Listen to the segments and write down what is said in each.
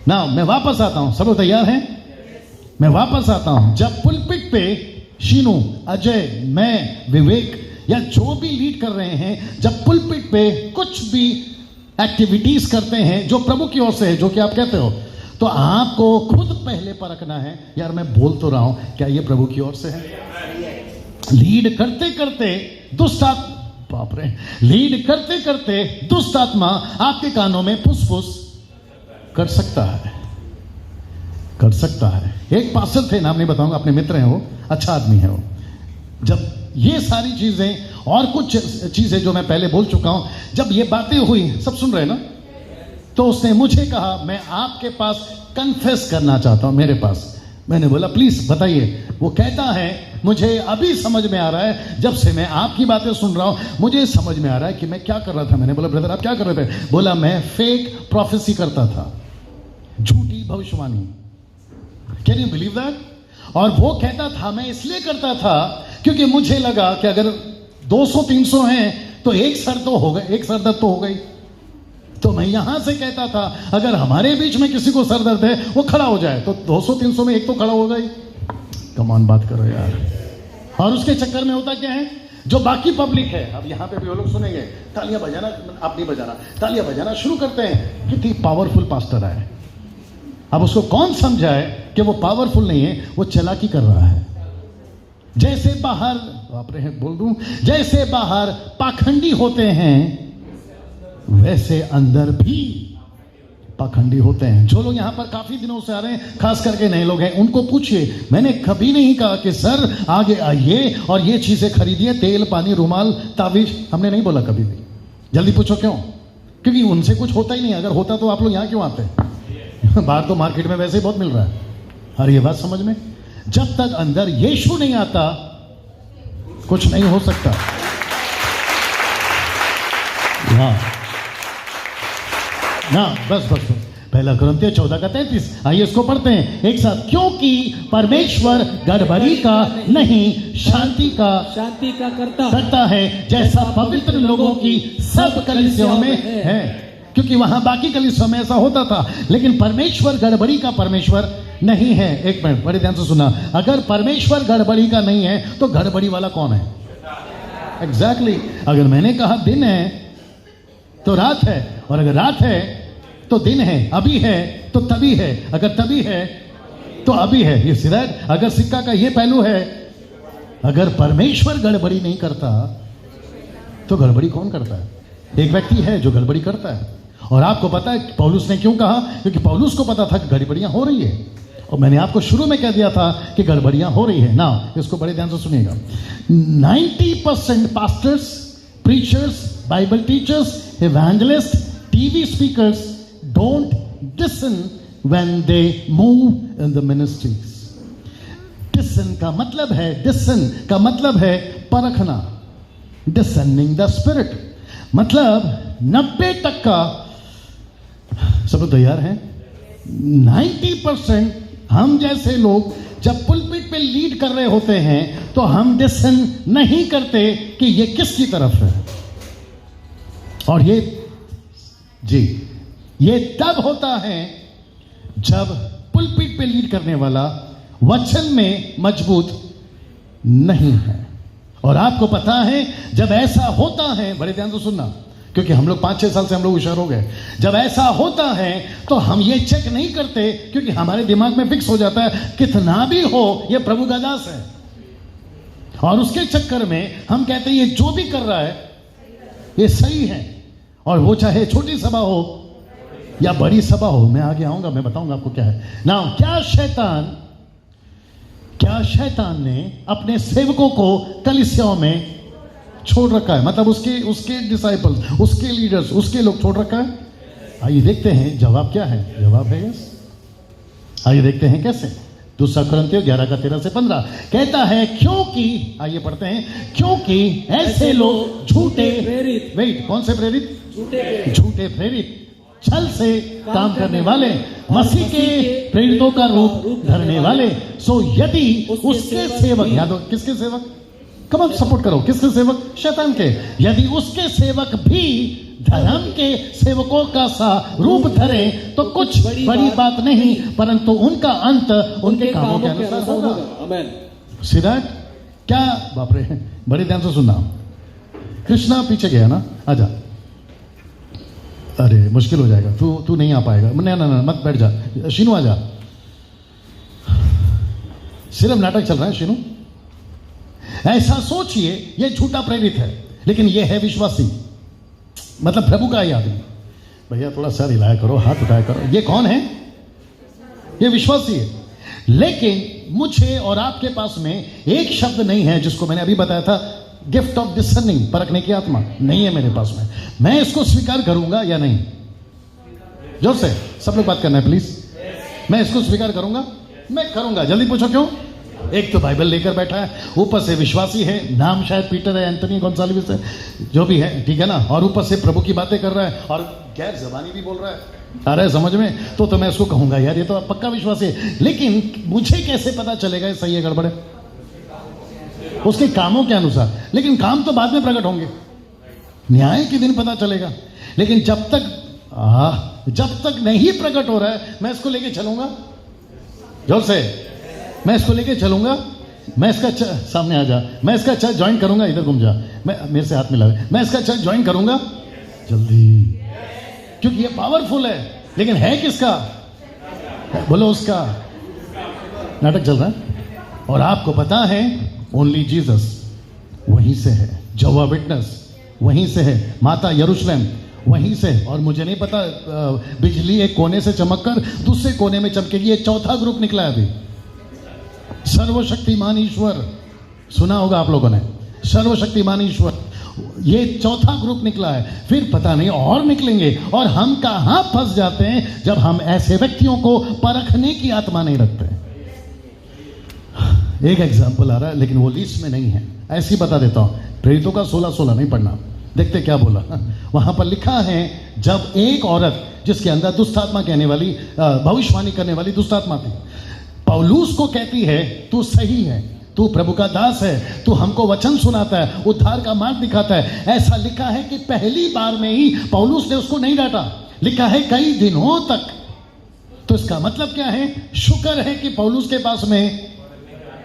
ना मैं वापस आता हूं, सब लोग तैयार हैं? मैं वापस आता हूं। जब पुलपिट पे शीनू, अजय, मैं, विवेक या जो भी लीड कर रहे हैं, जब पुलपिट पे कुछ भी एक्टिविटीज करते हैं जो प्रभु की ओर से है, जो कि आप कहते हो, तो आपको खुद पहले परखना है, यार मैं बोल तो रहा हूं, क्या ये प्रभु की ओर से है? लीड करते करते दुष्ट आत्मा, बाप रे, लीड करते करते दुष्ट आत्मा आपके कानों में फुसफुस कर सकता है, कर सकता है। एक पास्टर थे, नाम नहीं बताऊंगा, अपने मित्र हैं वो, अच्छा आदमी है वो। जब ये सारी चीजें और कुछ चीजें जो मैं पहले बोल चुका हूं, जब ये बातें हुई, सब सुन रहे हैं ना, तो उसने मुझे कहा मैं आपके पास कन्फेस करना चाहता हूं, मेरे पास। मैंने बोला प्लीज बताइए। वो कहता है मुझे अभी समझ में आ रहा है, जब से मैं आपकी बातें सुन रहा हूं, मुझे समझ में आ रहा है कि मैं क्या कर रहा था। मैंने बोला ब्रदर आप क्या कर रहे थे? बोला मैं फेक प्रोफेसी करता था, झूठी भविष्यवाणी। Can you believe that? और वो कहता था मैं इसलिए करता था क्योंकि मुझे लगा कि अगर 200-300 हैं तो एक सर तो हो गए, एक सर दर्द तो हो गई। तो मैं यहां से कहता था अगर हमारे बीच में किसी को सर दर्द है वो खड़ा हो जाए, तो 200-300 में एक तो खड़ा होगा ही। कमान बात करो यार। और उसके चक्कर में होता क्या है, जो बाकी पब्लिक है, अब यहां पे भी वो लोग सुनेंगे, तालियां बजाना, आप नहीं बजाना, तालियां बजाना शुरू करते हैं, कितनी पावरफुल पास्टर आए। अब उसको कौन समझाए कि वो पावरफुल नहीं है, वो चालाकी कर रहा है। जैसे बाहर, बाप रे बोल दूं, जैसे बाहर पाखंडी होते हैं वैसे अंदर भी पाखंडी होते हैं। जो लोग यहां पर काफी दिनों से आ रहे हैं, खास करके नए लोग हैं, उनको पूछिए। मैंने कभी नहीं कहा कि सर आगे आइए और ये चीजें खरीदिए, तेल, पानी, रुमाल, तावीज, हमने नहीं बोला कभी भी। जल्दी पूछो क्यों? क्योंकि उनसे कुछ होता ही नहीं। अगर होता तो आप लोग यहां क्यों आते? बाहर तो मार्केट में वैसे ही बहुत मिल रहा है। और ये बात समझ में, जब तक अंदर यीशु नहीं आता कुछ नहीं हो सकता। हाँ ना, बस बस बस। पहला कुरिन्थियों 14:33, आइए इसको पढ़ते हैं एक साथ। क्योंकि परमेश्वर गड़बड़ी का नहीं शांति का करता है, जैसा पवित्र लोगों की सब कलीसियाओं में है। क्योंकि वहां बाकी कलीसियाओं में ऐसा होता था, लेकिन परमेश्वर गड़बड़ी का परमेश्वर नहीं है। एक मिनट बड़े ध्यान से सुना, अगर परमेश्वर गड़बड़ी का नहीं है तो गड़बड़ी वाला कौन है? एग्जैक्टली। अगर मैंने कहा दिन है तो रात है, और अगर रात है तो दिन है, अभी है तो तभी है, अगर तभी है तो अभी है। ये सीधा, अगर सिक्का का ये पहलू है, अगर परमेश्वर गड़बड़ी नहीं करता तो गड़बड़ी कौन करता है? एक व्यक्ति है जो गड़बड़ी करता है। और आपको पता है पौलुस ने क्यों कहा? क्योंकि पौलुस को पता था कि गड़बड़ियां हो रही है, और मैंने आपको शुरू में कह दिया था कि गड़बड़ियां हो रही है ना। इसको बड़े ध्यान से सुनिएगा। 90% pastors, preachers, Bible teachers, evangelist, TV speakers don't listen when they move in the ministries. Listen का मतलब है, listen का मतलब है परखना, discerning the spirit। मतलब 90%, सब लोग तैयार हैं? 90% हम जैसे लोग जब पुलपिट पे लीड कर रहे होते हैं तो हम डिसन नहीं करते कि ये किसकी तरफ है। और ये तब होता है जब पुलपिट पे लीड करने वाला वचन में मजबूत नहीं है। और आपको पता है जब ऐसा होता है, बड़े ध्यान से सुनना, क्योंकि हम लोग 5-6 साल से हम लोग होशियार हो गए। जब ऐसा होता है तो हम ये चेक नहीं करते, क्योंकि हमारे दिमाग में फिक्स हो जाता है कितना भी हो ये प्रभु का दास है। और उसके चक्कर में हम कहते हैं ये जो भी कर रहा है ये सही है। और वो चाहे छोटी सभा हो या बड़ी सभा हो, मैं आगे आऊंगा, मैं बताऊंगा आपको क्या है ना। क्या शैतान ने अपने सेवकों को कलीसियाओं में छोड़ रखा है? मतलब उसके डिसाइपल्स, उसके लीडर्स, उसके लोग छोड़ रखा है। आइए देखते हैं जवाब क्या है। जवाब है यस। आइए देखते हैं कैसे। 2 कुरिन्थियों 11:13-15 कहता है क्योंकि, आइए पढ़ते हैं, क्योंकि ऐसे लोग झूठे प्रेरित, वेट, कौन से प्रेरित? झूठे प्रेरित, छल से काम करने वाले, मसीह के प्रेरितों का रूप धरने वाले। सो यदि उसके सेवक, याद हो किसके सेवक? कब आप सपोर्ट करो, किसके सेवक? शैतान के। यदि उसके सेवक भी धर्म के सेवकों का सा रूप धरे तो कुछ बड़ी बात नहीं, परंतु उनका अंत उनके कामों के अनुसार होगा। आमेन। सिद्धार्थ क्या, बाप रे, बड़े ध्यान से सुनना। कृष्णा पीछे गया ना, आजा। अरे मुश्किल हो जाएगा, तू नहीं आ पाएगा। ना मत बैठ जा। शीनू आजा। सिर्फ नाटक चल रहा है शीनू। ऐसा सोचिए, ये झूठा प्रेरित है, लेकिन ये है विश्वासी, मतलब प्रभु का ही आदमी। भैया थोड़ा सर हिलाया करो, हाथ उठाया करो। ये कौन है? ये विश्वासी है। लेकिन मुझे और आपके पास में एक शब्द नहीं है, जिसको मैंने अभी बताया था, गिफ्ट ऑफ डिसर्निंग, परखने की आत्मा नहीं है मेरे पास में। मैं इसको स्वीकार करूंगा या नहीं? जोर से सब लोग बात करना है प्लीज। मैं इसको स्वीकार करूंगा? मैं करूंगा। जल्दी पूछो क्यों? एक तो बाइबल लेकर बैठा है, ऊपर से विश्वासी है, नाम शायद पीटर है, एंथनी गोंसाल्विस है, जो भी है, ठीक है ना, और ऊपर से प्रभु की बातें कर रहा है और गैर जबानी भी बोल रहा है। अरे समझ में? तो मैं उसको कहूंगा यार ये तो पक्का विश्वासी है। लेकिन मुझे कैसे पता चलेगा ये सही है गड़बड़ है? उसके कामों के अनुसार। लेकिन काम तो बाद में प्रकट होंगे, न्याय के दिन पता चलेगा। लेकिन जब तक नहीं प्रकट हो रहा है, मैं इसको लेके चलूंगा। जोर से, मैं इसको लेके चलूंगा। मैं इसका सामने आ जा, मैं इसका चर्च ज्वाइन करूंगा। इधर घूम जा, मैं मेरे से हाथ मिला, मैं इसका चर्च ज्वाइन करूंगा जल्दी, क्योंकि ये पावरफुल है। लेकिन है किसका? बोलो उसका। नाटक चल रहा है और आपको पता है ओनली जीसस वहीं से है, जवा विटनेस वहीं से है, माता यरूशलेम वहीं से। और मुझे नहीं पता, बिजली एक कोने से चमककर दूसरे कोने में चमकेगी। ये चौथा ग्रुप निकला है अभी, सर्वशक्तिमान ईश्वर। सुना होगा आप लोगों ने, सर्वशक्तिमान ईश्वर, ये चौथा ग्रुप निकला है। फिर पता नहीं और निकलेंगे। और हम कहां फंस जाते हैं जब हम ऐसे व्यक्तियों को परखने की आत्मा नहीं रखते। एक एग्जाम्पल आ रहा है, लेकिन वो लिस्ट में नहीं है, ऐसी बता देता हूं। प्रेरितों का 16:16 नहीं पढ़ना, देखते क्या बोला वहां पर। लिखा है, जब एक औरत जिसके अंदर दुष्टात्मा कहने वाली, भविष्यवाणी करने वाली दुष्टात्मा थी, पौलुस को कहती है तू सही है, तू प्रभु का दास है, तू हमको वचन सुनाता है, उद्धार का मार्ग दिखाता है। ऐसा लिखा है कि पहली बार में ही पौलुस ने उसको नहीं डांटा, लिखा है कई दिनों तक। तो इसका मतलब क्या है? शुक्र है कि पौलुस के पास में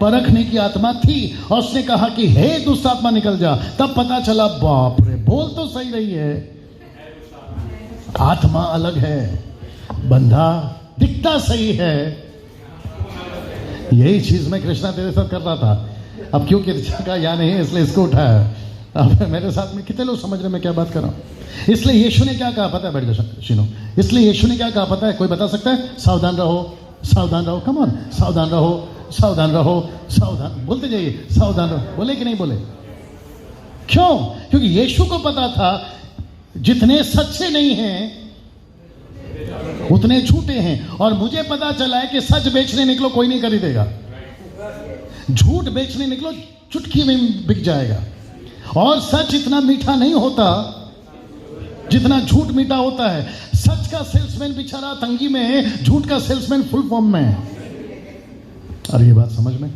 परखने की आत्मा थी और उसने कहा कि हे दुष्ट आत्मा निकल जा। तब पता चला, बाप रे, बोल तो सही रही है, आत्मा अलग है, बंधा दिखता सही है। यही चीज मैं कृष्णा तेरे साथ कर रहा था। अब क्योंकि का या नहीं, इसलिए इसको उठाया। अब मेरे साथ में कितने लोग समझ रहे मैं क्या बात कर रहा हूं। इसलिए यीशु ने क्या कहा पता है? बैठ जा शीनो। इसलिए यीशु ने क्या कहा पता है? कोई बता सकता है? सावधान रहो, सावधान रहो, कम ऑन, सावधान रहो, सावधान रहो, सावधान बोलते जाइए, सावधान रहो। बोले कि नहीं बोले? क्यों? क्योंकि यीशु को पता था जितने सच्चे नहीं हैं उतने झूठे हैं। और मुझे पता चला है कि सच बेचने निकलो कोई नहीं खरीदेगा, झूठ बेचने निकलो चुटकी में बिक जाएगा। और सच इतना मीठा नहीं होता जितना झूठ मीठा होता है। सच का सेल्समैन बेचारा तंगी में है, झूठ का सेल्समैन फुल फॉर्म में है। अरे ये बात समझ में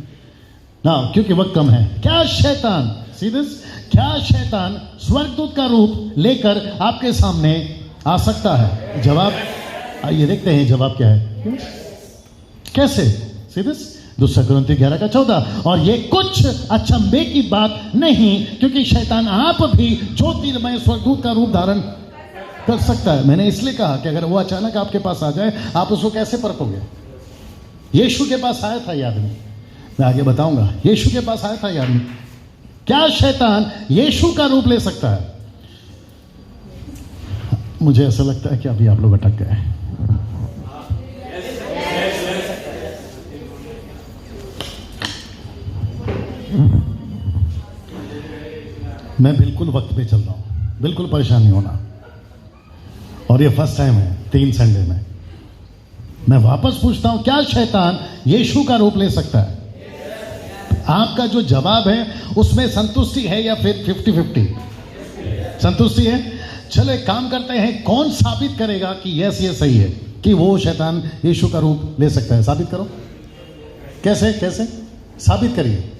ना, क्योंकि वक्त कम है। क्या शैतान, सीधे क्या शैतान स्वर्गदूत का रूप लेकर आपके सामने आ सकता है? जवाब आइए देखते हैं, जवाब क्या है, कैसे? सीधे 2 कुरिन्थियों 11:14। और ये कुछ अचंभे की बात नहीं, क्योंकि शैतान आप भी ज्योतिर्मय स्वर्गदूत का रूप धारण कर सकता है। मैंने इसलिए कहा कि अगर वो अचानक आपके पास आ जाए, आप उसको कैसे परखोगे? यीशु के पास आया था ये आदमी, मैं आगे बताऊंगा। यीशु के पास आया था ये आदमी। क्या शैतान यीशु का रूप ले सकता है? मुझे ऐसा लगता है कि अभी आप लोग अटक गए। मैं बिल्कुल वक्त पे चल रहा हूं, बिल्कुल परेशान नहीं होना। और ये फर्स्ट टाइम है 3 संडे में। मैं वापस पूछता हूं, क्या शैतान यीशु का रूप ले सकता है? आपका जो जवाब है उसमें संतुष्टि है या फिर 50-50? संतुष्टि है। चलो एक काम करते हैं, कौन साबित करेगा कि यस ये सही है कि वो शैतान यीशु का रूप ले सकता है? साबित करो। कैसे कैसे साबित करिए?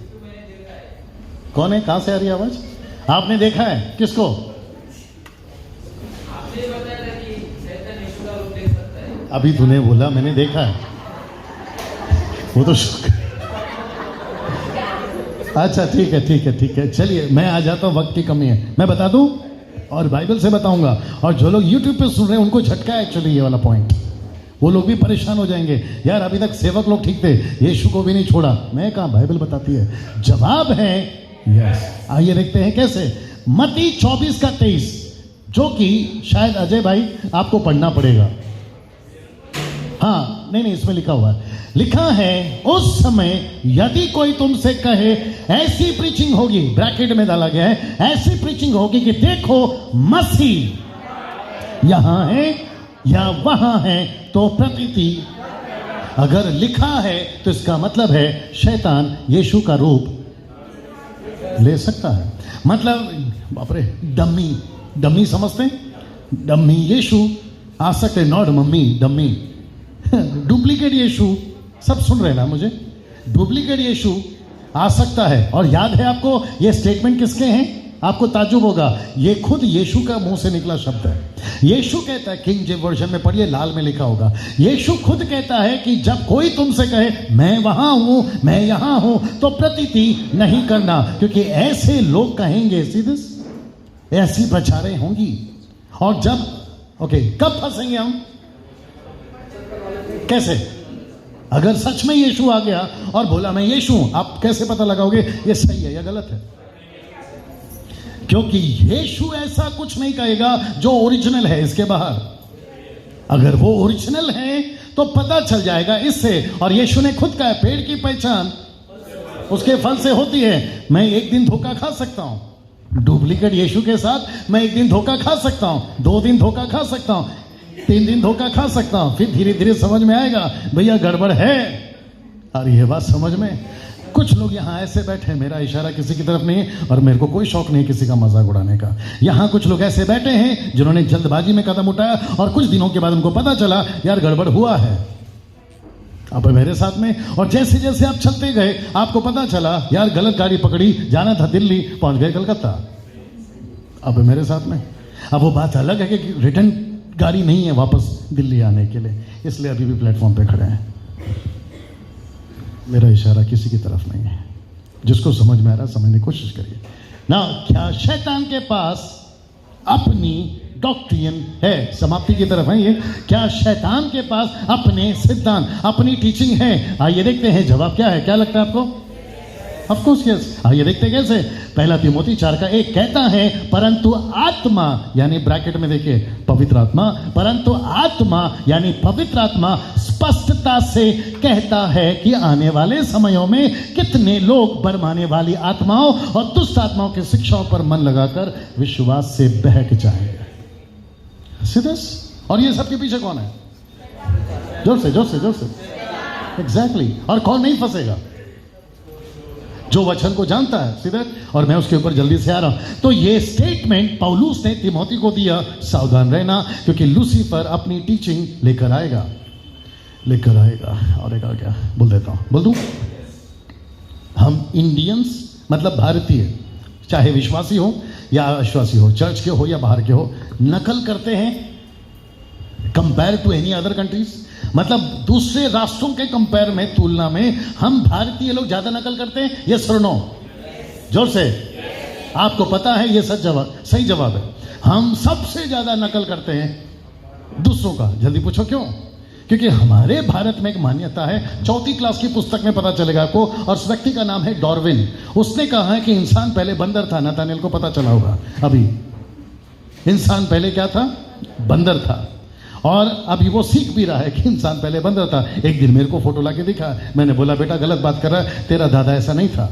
कौन है? कहां से आ रही है आवाज? आपने देखा है? किसको? अभी तूने बोला, मैंने देखा है, वो तो अच्छा ठीक है, चलिए मैं आ जाता हूँ, वक्त की कमी है, मैं बता दूं और बाइबल से बताऊंगा। और जो लोग यूट्यूब पे सुन रहे हैं उनको झटका है एक्चुअली ये वाला पॉइंट, वो लोग भी परेशान हो जाएंगे, यार अभी तक सेवक लोग ठीक थे, यीशु को भी नहीं छोड़ा। मैं कहा, बाइबल बताती है, जवाब है यस। आइए देखते हैं कैसे। मत्ती 24:23, जो कि शायद अजय भाई आपको पढ़ना पड़ेगा। हाँ नहीं, इसमें लिखा हुआ है, लिखा है उस समय यदि कोई तुमसे कहे, ऐसी प्रीचिंग होगी, ब्रैकेट में डाला गया है, ऐसी प्रीचिंग होगी कि देखो मसीह यहां है या वहां है, तो प्रतीति, अगर लिखा है तो इसका मतलब है शैतान यीशु का रूप ले सकता है। मतलब बाप रे, डम्मी समझते हैं, डम्मी यीशु आ सकते, नॉट मम्मी, डम्मी डुप्लीकेट यीशु, सब सुन रहे हैं ना मुझे, डुप्लीकेट यीशु आ सकता है। और याद है आपको ये स्टेटमेंट किसके हैं? आपको ताज्जुब होगा, ये खुद यीशु का मुंह से निकला शब्द है। यीशु कहता है, किंग जेम्स वर्जन में पढ़िए, लाल में लिखा होगा, यीशु खुद कहता है कि जब कोई तुमसे कहे मैं वहां हूं, मैं यहां हूं, तो प्रतीति नहीं करना, क्योंकि ऐसे लोग कहेंगे, सीधे ऐसी प्रचारें होंगी। और जब कब फंसेंगे हम? कैसे? अगर सच में यीशु आ गया और बोला मैं यीशु हूं, आप कैसे पता लगाओगे ये सही है या गलत है? क्योंकि यीशु ऐसा कुछ नहीं कहेगा जो ओरिजिनल है इसके बाहर। अगर वो ओरिजिनल है तो पता चल जाएगा इससे। और यीशु ने खुद कहा, पेड़ की पहचान उसके फल से होती है। मैं एक दिन धोखा खा सकता हूं डुप्लीकेट यीशु के साथ, मैं एक दिन धोखा खा सकता हूं, 2 दिन धोखा खा सकता हूं, 3 दिन धोखा खा सकता हूं, फिर धीरे धीरे समझ में आएगा भैया गड़बड़ है। और ये बात समझ में, कुछ लोग यहाँ ऐसे बैठे, मेरा इशारा किसी की तरफ नहीं है और मेरे को कोई शौक नहीं किसी का मजाक उड़ाने का। यहाँ कुछ लोग ऐसे बैठे हैं जिन्होंने जल्दबाजी में कदम उठाया और कुछ दिनों के बाद उनको पता चला यार गड़बड़ हुआ है। अब मेरे साथ में, और जैसे जैसे आप चलते गए आपको पता चला यार गलत गाड़ी पकड़ी, जाना था दिल्ली, पहुंच गए कलकत्ता। अब मेरे साथ में, अब वो बात अलग है कि रिटर्न गाड़ी नहीं है वापस दिल्ली आने के लिए, इसलिए अभी भी प्लेटफॉर्म पे खड़े हैं। मेरा इशारा किसी की तरफ नहीं है, जिसको समझ में आ रहा है समझने की कोशिश करिए ना। क्या शैतान के पास अपनी डॉक्ट्रिन है? समाप्ति की तरफ है ये। क्या शैतान के पास अपने सिद्धांत, अपनी टीचिंग है? आइए देखते हैं जवाब क्या है। क्या लगता है आपको? Of course yes. आइए देखते हैं कैसे। 1 तीमुथी 4:1 कहता है, परंतु आत्मा, यानी ब्रैकेट में देखिए पवित्र आत्मा, परंतु आत्मा यानी पवित्र आत्मा स्पष्टता से कहता है कि आने वाले समयों में कितने लोग बरमाने वाली आत्माओं और दुष्ट आत्माओं की शिक्षाओं पर मन लगाकर विश्वास से बहक जाएंगे। सीधस। और ये सबके पीछे कौन है? जोर से जोर से जोर से। एग्जैक्टली। और कौन नहीं फंसेगा? जो वचन को जानता है सीधे। और मैं उसके ऊपर जल्दी से आ रहा हूं। तो ये स्टेटमेंट पौलुस ने तिमोथी को दिया, सावधान रहना, क्योंकि लूसीफर अपनी टीचिंग लेकर आएगा। और एक आ गया, बोल देता हूं, बोल दूं। हम इंडियंस मतलब भारतीय, चाहे विश्वासी हो या अविश्वासी हो, चर्च के हो या बाहर के हो, नकल करते हैं compare to any other countries. मतलब दूसरे राष्ट्रों के कंपेयर में, तुलना में हम भारतीय लोग ज्यादा नकल करते हैं। ये सर नो? जोर से। आपको पता है ये सही जवाब है। हम सबसे ज्यादा नकल करते हैं दूसरों का। जल्दी पूछो क्यों? क्योंकि हमारे भारत में एक मान्यता है, 4वीं क्लास की पुस्तक में पता चलेगा आपको, और उस व्यक्ति का नाम है डार्विन। उसने कहा है कि इंसान पहले बंदर था। नाथानिएल को पता चला होगा अभी, इंसान पहले क्या था? बंदर था। और अभी वो सीख भी रहा है कि इंसान पहले बंदर था। एक दिन मेरे को फोटो लाके दिखा, मैंने बोला बेटा गलत बात कर रहा है, तेरा दादा ऐसा नहीं था।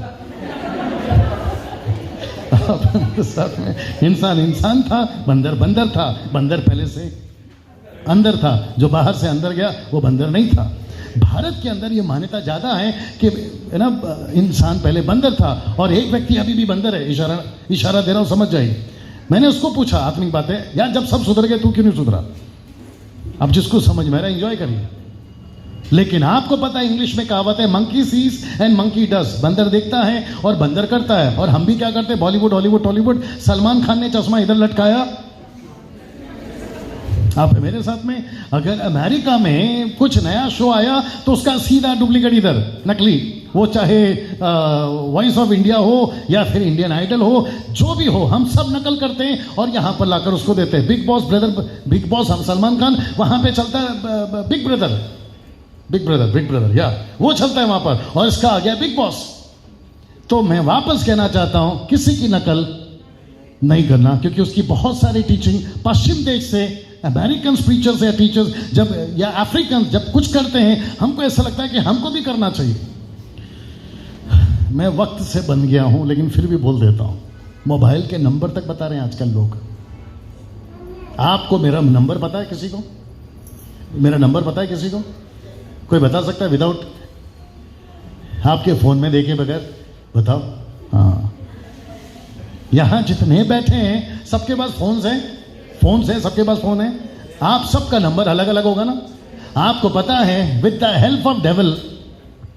साथ में इंसान था, बंदर था। बंदर पहले से अंदर था, जो बाहर से अंदर गया वो बंदर नहीं था। भारत के अंदर ये मान्यता ज्यादा है कि है ना, इंसान पहले बंदर था और एक व्यक्ति अभी भी बंदर है। इशारा दे रहा हूं, समझ जाइए। मैंने उसको पूछा, आत्मिक बात है यार, जब सब सुधर गए तू क्यों नहीं सुधरा? अब जिसको समझ में आ रहा है एंजॉय करिए। लेकिन आपको पता है इंग्लिश में कहावत है, मंकी सीज एंड मंकी डस। बंदर देखता है और बंदर करता है। और हम भी क्या करते हैं? बॉलीवुड हॉलीवुड टॉलीवुड। सलमान खान ने चश्मा इधर लटकाया, आप मेरे साथ में? अगर अमेरिका में कुछ नया शो आया तो उसका सीधा डुप्लीकेट इधर, नकली, वो चाहे वॉइस ऑफ इंडिया हो या फिर इंडियन आइडल हो, जो भी हो, हम सब नकल करते हैं और यहाँ पर लाकर उसको देते हैं। Big boss brother, big boss हम सलमान खान, वहाँ पे चलता है big brother, big brother, big brother, या वो चलता है वहाँ पर, और इसका आ गया बिग बॉस। तो मैं वापस कहना चाहता हूँ, किसी की नकल नहीं करना, क्योंकि उसकी बहुत सारी टीचिंग पश्चिम देश से, अमेरिकन प्रीचर्स या टीचर्स जब, या अफ्रीकन जब कुछ करते हैं, हमको ऐसा लगता है कि हमको भी करना चाहिए। मैं वक्त से बन गया हूं, लेकिन फिर भी बोल देता हूं, मोबाइल के नंबर तक बता रहे हैं आजकल लोग। आपको मेरा नंबर पता है किसी को? मेरा नंबर पता है किसी को? कोई बता सकता है विदाउट आपके फोन में देखे बगैर? बताओ। हाँ, यहां जितने बैठे हैं सबके पास फोन है, फोन है, सबके पास फोन है। आप सबका नंबर अलग अलग होगा ना? आपको पता है, with the help of devil,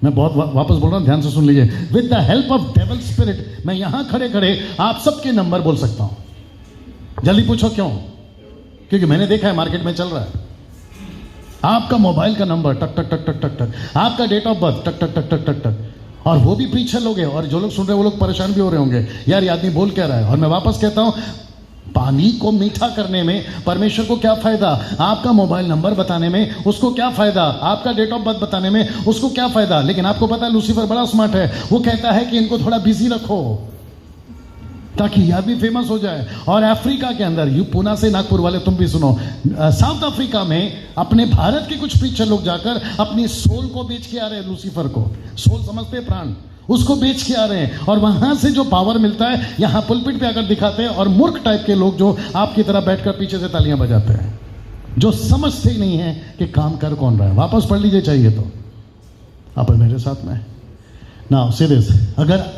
मैं बहुत वापस बोल रहा हूं, ध्यान से सुन लीजिए, with the help of devil spirit, मैं यहां खड़े खड़े आप सबके नंबर बोल सकता हूं। जल्दी पूछो क्यों? क्योंकि मैंने देखा है, मार्केट में चल रहा है। आपका मोबाइल का नंबर टक टक टक टक टक टक, आपका डेट ऑफ बर्थ टक टक टक टक टक टक, और वो भी पीछे लोग हैं, और जो लोग सुन रहे हैं वो लोग परेशान भी हो रहे होंगे, यार ये आदमी बोल क्या रहा है। और मैं वापस कहता हूं, पानी को मीठा करने में परमेश्वर को क्या फायदा? आपका मोबाइल नंबर बताने में उसको क्या फायदा? आपका डेट ऑफ बर्थ बताने में उसको क्या फायदा? लेकिन आपको पता है लूसीफर बड़ा स्मार्ट है, वो कहता है कि इनको थोड़ा बिजी रखो ताकि यह भी फेमस हो जाए। और अफ्रीका के अंदर, यू पुणे से नागपुर वाले तुम भी सुनो, साउथ अफ्रीका में अपने भारत के कुछ प्रीचर लोग जाकर अपनी सोल को बेच के आ रहे हैं। लूसीफर को सोल समझते हैं, प्राण, उसको बेच के आ रहे हैं, और वहां से जो पावर मिलता है यहां पुलपिट पे आकर दिखाते हैं। और मूर्ख टाइप के लोग जो आपकी तरह बैठकर पीछे से तालियां बजाते हैं, जो समझते ही नहीं है कि काम कर कौन रहा है। वापस पढ़ लीजिए चाहिए तो, आप मेरे साथ में ना, सीरियस, अगर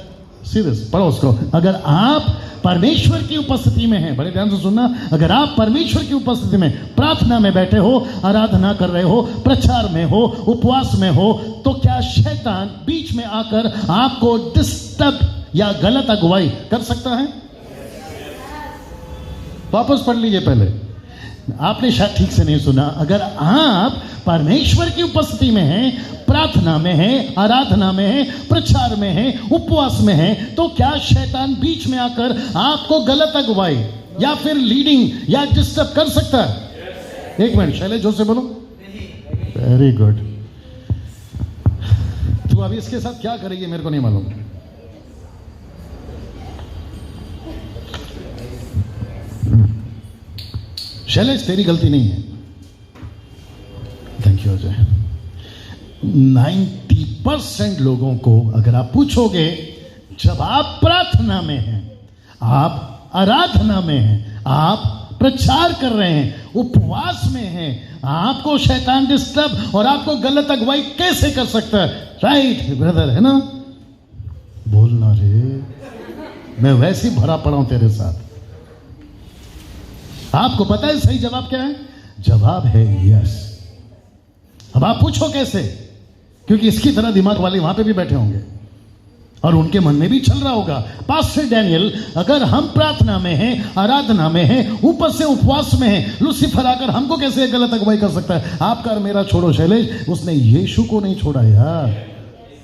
सीरियस पढ़ो उसको। अगर आप परमेश्वर की उपस्थिति में हैं, बड़े ध्यान से सुनना, अगर आप परमेश्वर की उपस्थिति में प्रार्थना में बैठे हो, आराधना कर रहे हो, प्रचार में हो, उपवास में हो, तो क्या शैतान बीच में आकर आपको डिस्टर्ब या गलत अगुवाई कर सकता है? वापस पढ़ लीजिए पहले, आपने शायद ठीक से नहीं सुना। अगर आप परमेश्वर की उपस्थिति में हैं, प्रार्थना में हैं, आराधना में हैं, प्रचार में हैं, उपवास में हैं, तो क्या शैतान बीच में आकर आपको गलत अगुवाई या फिर लीडिंग या डिस्टर्ब कर सकता है? एक मिनट, शैलेश जोर से बोलो। Very good. तू अभी इसके साथ क्या करेगी मेरे को नहीं मालूम। शैलेश, तेरी गलती नहीं है। Thank you Ajay. 90% लोगों को अगर आप पूछोगे, जब आप प्रार्थना में हैं, आप आराधना में हैं, आप प्रचार कर रहे हैं, उपवास में हैं, आपको शैतान डिस्टर्ब और आपको गलत अगुवाई कैसे कर सकता है? राइट ब्रदर, है ना? बोलना रे, मैं वैसे ही भरा पड़ा हूं तेरे साथ। आपको पता है सही जवाब क्या है? जवाब है यस। अब आप पूछो कैसे? क्योंकि इसकी तरह दिमाग वाले वहां पे भी बैठे होंगे और उनके मन में भी चल रहा होगा, पास्टर डैनियल, अगर हम प्रार्थना में हैं, आराधना में हैं, ऊपर से उपवास में हैं, लूसीफर आकर हमको कैसे गलत अगुवाई कर सकता है? आपका और मेरा छोड़ो शैलेश, उसने यीशु को नहीं छोड़ा यार,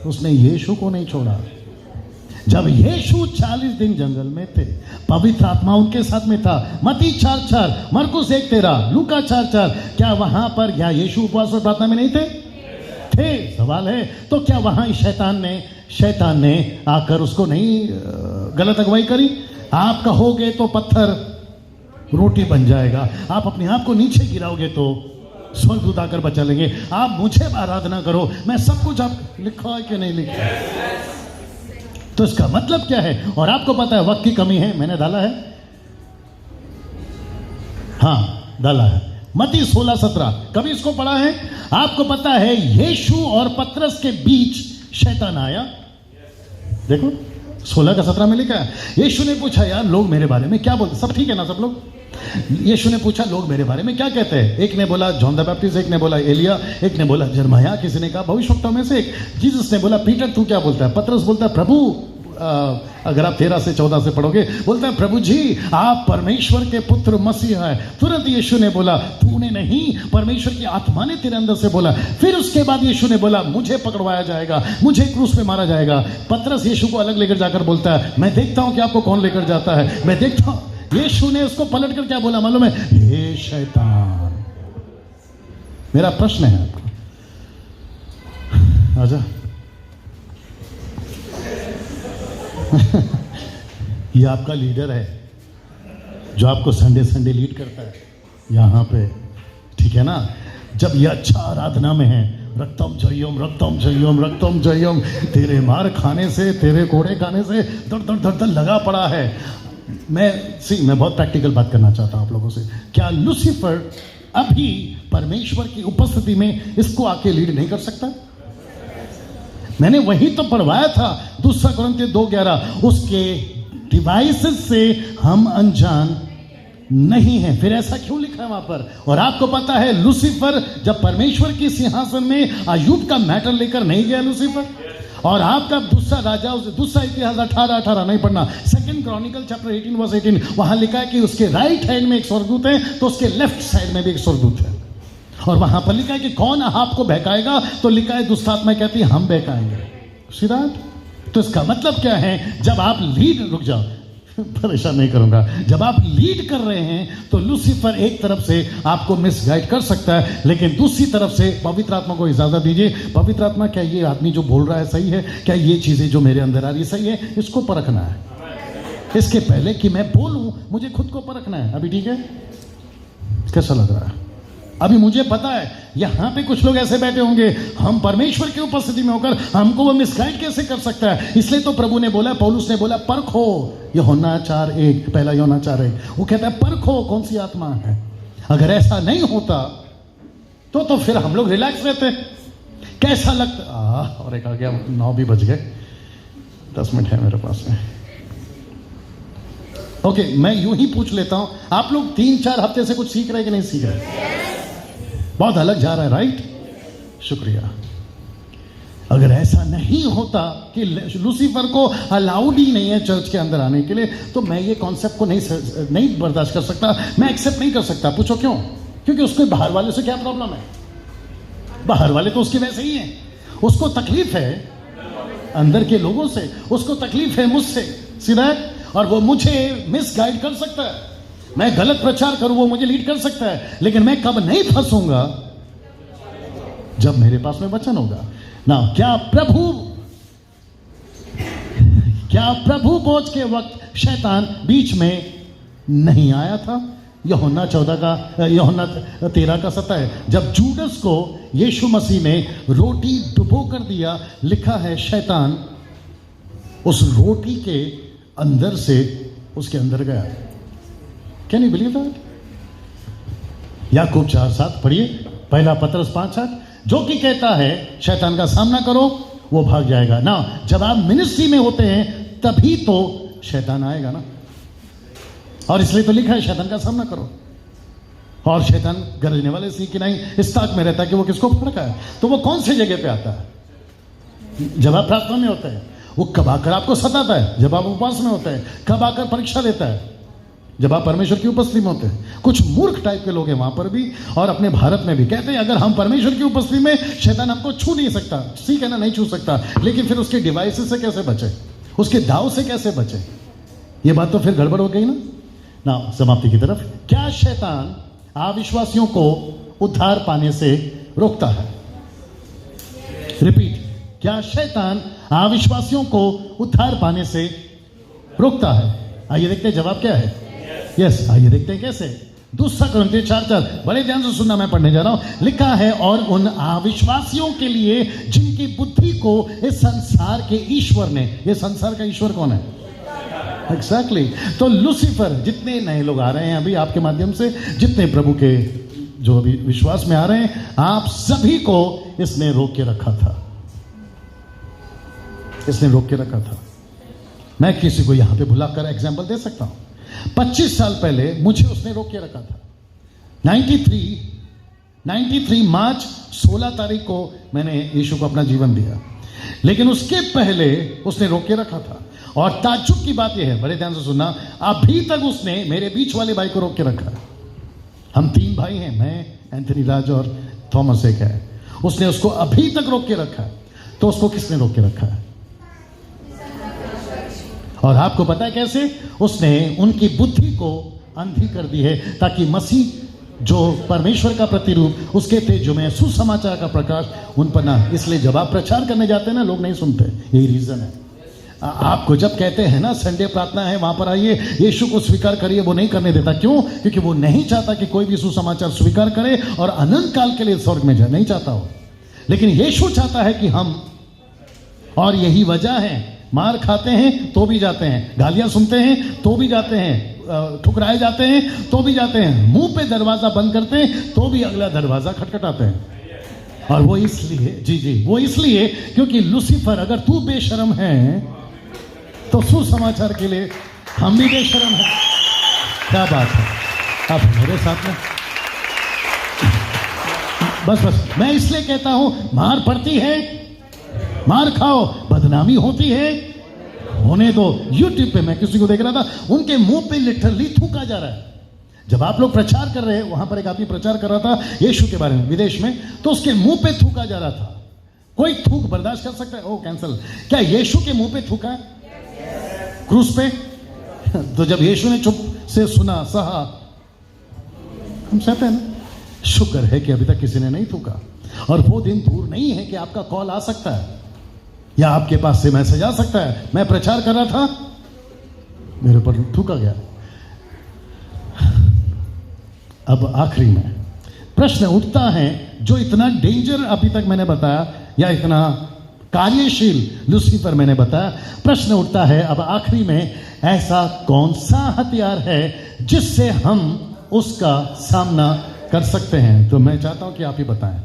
उसने यीशु को नहीं छोड़ा। जब यीशु 40 दिन जंगल में थे, पवित्र आत्मा उनके साथ में था। मत्ती 4:4, मरकुस 1:13, लूका 4:4, क्या वहां पर क्या यीशु उपवास और प्रार्थना में नहीं थे? थे। सवाल है, तो क्या वहां शैतान ने आकर उसको नहीं गलत अगुवाई करी? आप कहोगे तो पत्थर रोटी बन जाएगा, आप अपने आप को नीचे गिराओगे तो स्वर्गदूत आकर बचा लेंगे। आप मुझे आराधना करो, मैं सब कुछ, आप लिखा है कि नहीं लिखा है? तो इसका मतलब क्या है? और आपको पता है वक्त की कमी है, मैंने डाला है, हाँ डाला है, मत्ती 16:17, कभी इसको पढ़ा है? आपको पता है यीशु और पतरस के बीच शैतान आया। देखो 16:17 में लिखा है, यीशु ने पूछा, यार लोग मेरे बारे में क्या बोलते? सब ठीक है ना सब लोग? यीशु ने पूछा, लोग मेरे बारे में क्या कहते हैं? एक ने बोला जॉन द बैप्टिस्ट, एक ने बोला एलिया, एक ने बोला यिर्मयाह, किसी ने कहा भविष्यवक्ताओं में से एक। जीसस ने बोला, पीटर तू क्या बोलता है? पतरस बोलता है, प्रभु अगर आप 13 से 14 से पढ़ोगे, बोलता है प्रभु जी आप परमेश्वर के पुत्र मसीह है। तुरंत यीशु ने बोला तूने नहीं, परमेश्वर की आत्मा ने तेरे अंदर से बोला। फिर उसके बाद यीशु ने बोला मुझे पकड़वाया जाएगा, मुझे क्रूस पे मारा जाएगा। पतरस यीशु को अलग लेकर जाकर बोलता है मैं देखता हूं कि आपको कौन लेकर जाता है, मैं देखता हूं। यीशु ने उसको पलट कर क्या बोला मालूम है? हे शैतान। मेरा प्रश्न है आपको, आजा ये आपका लीडर है जो आपको संडे संडे लीड करता है यहाँ पे, ठीक है ना? जब ये अच्छा आराधना में है, रक्तम जयम रक्तम जयम रक्तम जयम, तेरे मार खाने से, तेरे कोड़े खाने से दर दर दर दर लगा पड़ा है। मैं बहुत प्रैक्टिकल बात करना चाहता हूँ आप लोगों से। क्या लूसीफर अभी परमेश्वर की उपस्थिति में इसको आके लीड नहीं कर सकता? मैंने वही तो पढ़वाया था 2 कोरिन्थियो 2:11, उसके डिवाइसेस से हम अनजान नहीं है। फिर ऐसा क्यों लिखा है वहां पर? और आपको पता है लूसीफर जब परमेश्वर की सिंहासन में अय्यूब का मैटर लेकर नहीं गया लूसीफर, और आपका दूसरा राजा, दूसरा इतिहास 18 नहीं पढ़ना, 2 क्रॉनिकल चैप्टर 18 वहां लिखा है कि उसके राइट हैंड में एक स्वर्गदूत है तो उसके लेफ्ट साइड में भी एक स्वर्गदूत है। और वहां पर लिखा है कि कौन आपको बहकाएगा, तो लिखा है दुष्टात्मा कहती है हम बहकाएंगे। सीधा तो इसका मतलब क्या है? जब आप लीड, रुक जाओ परेशान नहीं करूंगा, जब आप लीड कर रहे हैं तो लूसीफर एक तरफ से आपको मिसगाइड कर सकता है, लेकिन दूसरी तरफ से पवित्र आत्मा को इजाजत दीजिए। पवित्र आत्मा क्या ये आदमी जो बोल रहा है सही है? क्या ये चीजें जो मेरे अंदर आ रही सही है? इसको परखना है। इसके पहले कि मैं बोलूं मुझे खुद को परखना है। अभी ठीक है? कैसा लग रहा है? अभी मुझे पता है यहां पे कुछ लोग ऐसे बैठे होंगे, हम परमेश्वर की उपस्थिति में होकर हमको वो मिसगाइड कैसे कर सकता है? इसलिए तो प्रभु ने बोला, पौलुस ने बोला परखो, यूहन्ना 4:1, पहला यूहन्ना 4:1, वो कहता है परखो कौन सी आत्मा है। अगर ऐसा नहीं होता तो फिर हम लोग रिलैक्स रहते। कैसा लगता? और एक आ गया, 9 भी बज गए, 10 मिनट है मेरे पास में। ओके, मैं यूं ही पूछ लेता हूं, आप लोग 3-4 हफ्ते से कुछ सीख रहे कि नहीं सीख रहे? बहुत अलग जा रहा है, राइट? शुक्रिया। अगर ऐसा नहीं होता कि लूसीफर को अलाउड ही नहीं है चर्च के अंदर आने के लिए, तो मैं ये कॉन्सेप्ट को नहीं बर्दाश्त कर सकता, मैं एक्सेप्ट नहीं कर सकता। पूछो क्यों? क्योंकि उसको बाहर वाले से क्या प्रॉब्लम है? बाहर वाले तो उसके वैसे ही हैं, उसको तकलीफ है अंदर के लोगों से, उसको तकलीफ है मुझसे, सीधा। और वो मुझे मिसगाइड कर सकता है, मैं गलत प्रचार करूं वो मुझे लीड कर सकता है, लेकिन मैं कब नहीं फंसूंगा? जब मेरे पास में वचन होगा ना। क्या प्रभु भोज के वक्त शैतान बीच में नहीं आया था? यूहन्ना 13:27, जब जूडस को यीशु मसीह ने रोटी डुबो कर दिया, लिखा है शैतान उस रोटी के अंदर से उसके अंदर गया। Can you believe that? Yakub 4:7 पढ़िए, पहला पतरस 5:8, जो कि कहता है शैतान का सामना करो वो भाग जाएगा ना। जब आप मिनिस्ट्री में होते हैं तभी तो शैतान आएगा ना, और इसलिए तो लिखा है शैतान का सामना करो। और शैतान गरजने वाले सी की नहीं इस ताक में रहता है कि वो किसको पकड़ता है। तो वो कौन से जगह पे आता है? जब आप प्रार्थना में होते हैं। वो कब आकर आपको सताता है? जब आप उपवास में होते हैं। कब आकर परीक्षा लेता है? जब आप परमेश्वर की उपस्थिति में होते हैं। कुछ मूर्ख टाइप के लोग हैं वहां पर भी, और अपने भारत में भी कहते हैं अगर हम परमेश्वर की उपस्थिति में, शैतान हमको छू नहीं सकता। ठीक है ना, नहीं छू सकता, लेकिन फिर उसके डिवाइसेस से कैसे बचे, उसके दाव से कैसे बचे? ये बात तो फिर गड़बड़ हो गई ना। समाप्ति की तरफ। क्या शैतान अविश्वासियों को उद्धार पाने से रोकता है? रिपीट, क्या शैतान अविश्वासियों को उद्धार पाने से रोकता है? आइए देखते हैं जवाब क्या है। यस, आइए देखते हैं कैसे। 2 कोरिन्थियो 4:4, बड़े ध्यान से सुनना, मैं पढ़ने जा रहा हूं। लिखा है और उन अविश्वासियों के लिए जिनकी बुद्धि को इस संसार के ईश्वर ने, ये संसार का ईश्वर कौन है? एग्जैक्टली। तो लूसीफर, जितने नए लोग आ रहे हैं अभी आपके माध्यम से, जितने प्रभु के जो अभी विश्वास में आ रहे हैं, आप सभी को इसने रोक के रखा था। इसने रोक के रखा था। मैं किसी को यहां पे बुलाकर एग्जांपल दे सकता हूं। 25 साल पहले मुझे उसने रोक के रखा था। 93 मार्च 16 तारीख को मैंने यीशु को अपना जीवन दिया, लेकिन उसके पहले उसने रोक के रखा था। और ताज्जुब की बात यह है, बड़े ध्यान से सुनना, अभी तक उसने मेरे बीच वाले भाई को रोक के रखा। हम 3 भाई हैं, मैं, एंथनी राज और थॉमस एक है। उसने उसको अभी तक रोक के रखा है। तो उसको किसने रोक के रखा है? और आपको पता है कैसे? उसने उनकी बुद्धि को अंधी कर दी है, ताकि मसीह जो परमेश्वर का प्रतिरूप उसके तेजो में सुसमाचार का प्रकाश उन पर ना। इसलिए जब आप प्रचार करने जाते हैं ना, लोग नहीं सुनते। यही रीजन है। आपको जब कहते हैं ना संडे प्रार्थना है, वहां पर आइए, यीशु को स्वीकार करिए, वो नहीं करने देता। क्यों? क्योंकि वो नहीं चाहता कि कोई भी सुसमाचार स्वीकार करे और अनंत काल के लिए स्वर्ग में जाए, नहीं चाहता हो। लेकिन यीशु चाहता है कि हम, और यही वजह है, मार खाते हैं तो भी जाते हैं, गालियां सुनते हैं तो भी जाते हैं, ठुकराए जाते हैं तो भी जाते हैं, मुंह पे दरवाजा बंद करते हैं तो भी अगला दरवाजा खटखटाते हैं। और वो इसलिए, जी वो इसलिए क्योंकि लूसीफर, अगर तू बेशर्म है तो सुसमाचार के लिए हम भी बेशर्म हैं। क्या बात है, आप मेरे साथ में। बस मैं इसलिए कहता हूं, मार पड़ती है, मार खाओ, बदनामी होती है, होने दो। यूट्यूब पे मैं किसी को देख रहा था, उनके मुंह पे लिटरली थूका जा रहा है। जब आप लोग प्रचार कर रहे हैं, वहां पर एक आदमी प्रचार कर रहा था यीशु के बारे में विदेश में, तो उसके मुंह पे थूका जा रहा था। कोई थूक बर्दाश्त कर सकता है? ओ कैंसल। क्या यीशु के मुंह पे थूका है क्रूस पे? तो जब यीशु ने चुप से सुना, सहा, हम सहते हैं ना, शुक्र है कि अभी तक किसी ने नहीं थूका। और वो दिन दूर नहीं है कि आपका कॉल आ सकता है या आपके पास से मैसेज आ सकता है, मैं प्रचार कर रहा था, मेरे पर थूका गया। अब आखिरी में प्रश्न उठता है, जो इतना डेंजर अभी तक मैंने बताया, या इतना कार्यशील लूसीफर मैंने बताया, प्रश्न उठता है अब आखिरी में, ऐसा कौन सा हथियार है जिससे हम उसका सामना कर सकते हैं? तो मैं चाहता हूं कि आप ही बताएं।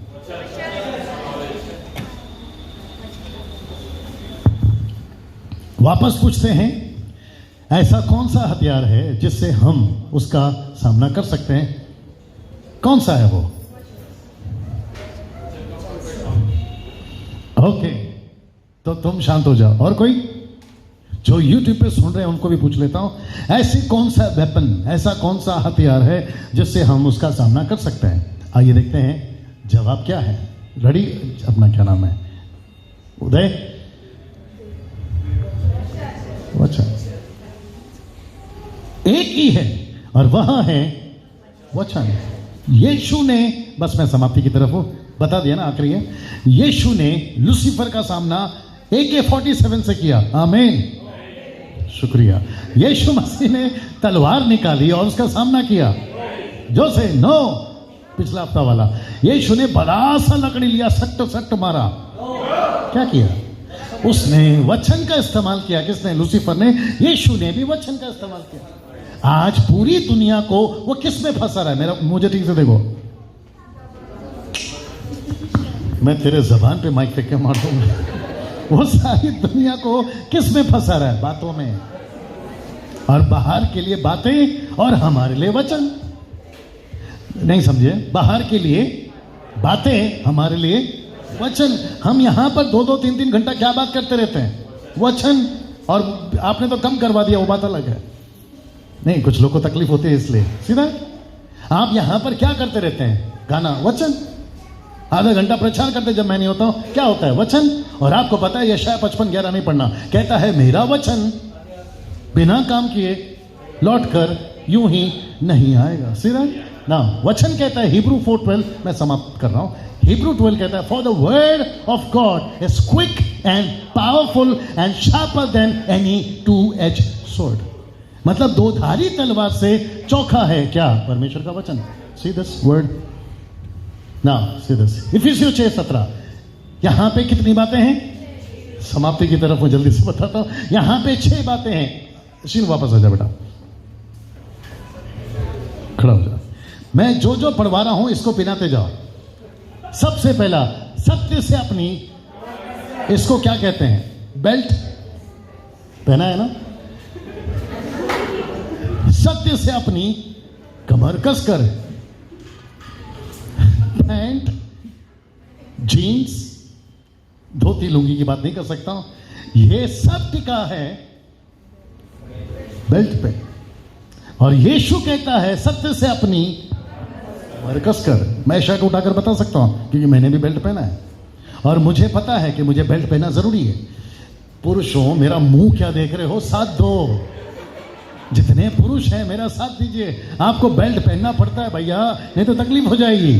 वापस पूछते हैं, ऐसा कौन सा हथियार है जिससे हम उसका सामना कर सकते हैं? कौन सा है वो? ओके, तो तुम शांत हो जाओ। और कोई जो YouTube पे सुन रहे हैं उनको भी पूछ लेता हूं, ऐसी कौन सा वेपन, ऐसा कौन सा हथियार है जिससे हम उसका सामना कर सकते हैं? आइए देखते हैं जवाब क्या है। रेडी? अपना क्या नाम है? उदय? अच्छा, एक ही है और वह है वचन। यीशु ने, बस मैं समाप्ति की तरफ हूं, बता दिया ना, आखिरी है, यीशु ने लूसीफर का सामना AK-47 से किया। आमीन, शुक्रिया। यीशु मसीह ने तलवार निकाली और उसका सामना किया। जो से नो, पिछला हफ्ता वाला, यीशु ने बड़ा सा लकड़ी लिया, सट्ट सट्ट मारा। क्या किया? उसने वचन का इस्तेमाल किया। किसने? लूसीफर ने। यीशु ने भी वचन का इस्तेमाल किया। आज पूरी दुनिया को वो किस में फंसा रहा है? मेरा, मुझे ठीक से देखो, मैं तेरे जबान पे माइक फेंक के मार दूंगा। वो सारी दुनिया को किस में फंसा रहा है? बातों में। और बाहर के लिए बातें और हमारे लिए वचन। नहीं समझे? बाहर के लिए बातें, हमारे लिए वचन। हम यहां पर 2-2, 3-3 घंटा क्या बात करते रहते हैं? वचन। और आपने तो कम करवा दिया, वो बात अलग है। नहीं, कुछ लोग को तकलीफ होती है इसलिए। सीधा आप यहां पर क्या करते रहते हैं? गाना, वचन। आधा घंटा प्रचार करते जब मैं नहीं होता हूं, क्या होता है? वचन। और आपको पता है यशायाह 55:11 नहीं पढ़ना, कहता है मेरा वचन बिना काम किए लौट कर यूं ही नहीं आएगा। सीधा ना, वचन कहता है हिब्रू 4:12, मैं समाप्त कर रहा हूं। हिब्रू 12 कहता है, for the word of God is quick and powerful and sharper than any 2-edged sword। मतलब 2-धारी तलवार से चौखा है क्या? परमेश्वर का वचन। सी दिस वर्ड ना, सी दिस इफिसियों 6:17। यहां पे कितनी बातें हैं? समाप्ति की तरफ मैं जल्दी से बताता हूं। यहां पे 6 बातें हैं। शीन वापस आ जा बेटा, खड़ा हो जा। मैं जो जो पढ़वा रहा हूं इसको पिनाते जाओ। सबसे पहला, सत्य से अपनी, इसको क्या कहते हैं? बेल्ट पहना है ना? सत्य से अपनी कमर कसकर, पैंट, जीन्स, धोती लुंगी की बात नहीं कर सकता हूं, ये सब टिका है बेल्ट पे। और यीशु कहता है सत्य से अपनी कमर कसकर। मैं शर्ट उठाकर बता सकता हूं क्योंकि मैंने भी बेल्ट पहना है और मुझे पता है कि मुझे बेल्ट पहनना जरूरी है। पुरुषों, मेरा मुंह क्या देख रहे हो? साथ दो। जितने पुरुष हैं मेरा साथ दीजिए। आपको बेल्ट पहनना पड़ता है भैया, नहीं तो तकलीफ हो जाएगी।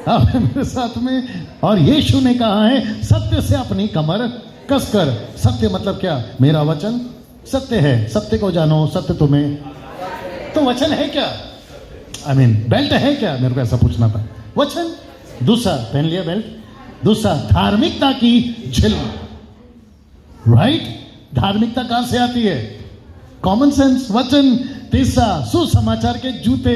आप मेरे साथ में। और यीशु ने कहा है सत्य से अपनी कमर कसकर। सत्य मतलब क्या? मेरा वचन सत्य है। सत्य को जानो, सत्य तुम्हें। तो वचन है क्या? बेल्ट है क्या? मेरे को ऐसा पूछना था। वचन। दूसरा, पहन लिया बेल्ट। दूसरा, धार्मिकता की झिल्म। राइट? धार्मिकता कहां से आती है? कॉमन सेंस, वचन। तीसरा, सुसमाचार के जूते।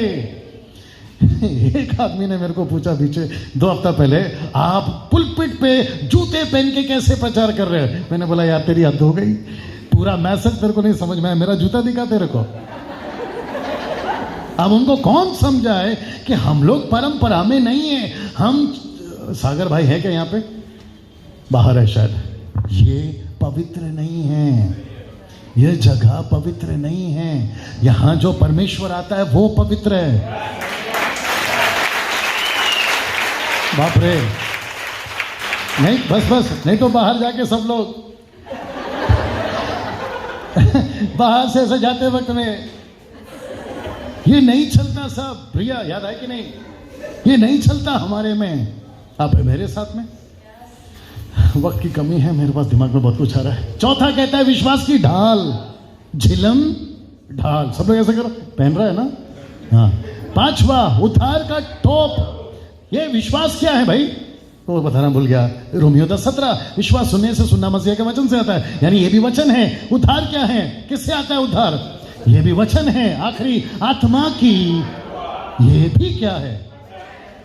एक आदमी ने मेरे को पूछा पीछे 2 हफ्ता पहले, आप पुलपिट पे जूते पहन के कैसे प्रचार कर रहे हो? मैंने बोला यार तेरी हद हो गई, पूरा मैसेज तेरे को नहीं समझ में आया, मेरा जूता दिखा तेरे को। अब उनको कौन समझाए कि हम लोग परंपरा में नहीं है। हम सागर भाई है क्या यहाँ पे? बाहर है शायद। ये पवित्र नहीं है, ये जगह पवित्र नहीं है। यहां जो परमेश्वर आता है वो पवित्र है। बाप रे, नहीं बस नहीं तो बाहर जाके सब लोग बाहर से ऐसे जाते वक्त में ये नहीं चलता। सब प्रिया याद है कि नहीं? ये नहीं चलता हमारे में। आप मेरे साथ में। वक्त की कमी है, मेरे पास दिमाग में बहुत कुछ आ रहा है। चौथा कहता है विश्वास की ढाल। झिलम ढाल, सब लोग ऐसे करो, पहन रहा है ना? हाँ। पांचवा, उद्धार का टोप। ये विश्वास क्या है भाई? तो बताना भूल गया। रोमियो 10:17, विश्वास सुनने से, सुनना मसीह के वचन से आता है। यानी ये भी वचन है। उद्धार क्या है? किससे आता है उद्धार? ये भी वचन है। आखिरी, आत्मा की। ये भी क्या है?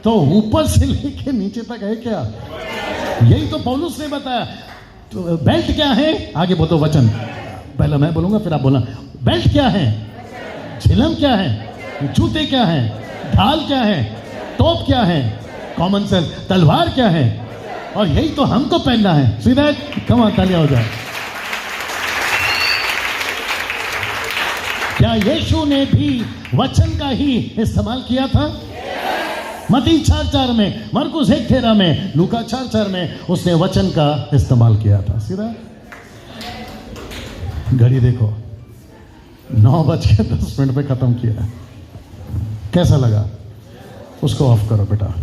तो ऊपर से लेके नीचे तक है क्या? यही तो पौलुस ने बताया। तो बेल्ट क्या है? आगे बोलो वचन। पहले मैं बोलूंगा फिर आप बोलना। बेल्ट क्या है? झिलम क्या है? जूते क्या है? ढाल क्या है? टोप क्या है? Common sense. तलवार क्या है? और यही तो हमको पहनना है। सीधा कमाल, तालियां हो जाए। क्या यीशु ने भी वचन का ही इस्तेमाल किया था? मत्ती 4:4 में, मरकुस 1:13 में, लूका 4:4 में उसने वचन का इस्तेमाल किया था। सीधा घड़ी देखो, 9:10 पे खत्म किया। कैसा लगा? उसको ऑफ करो बेटा।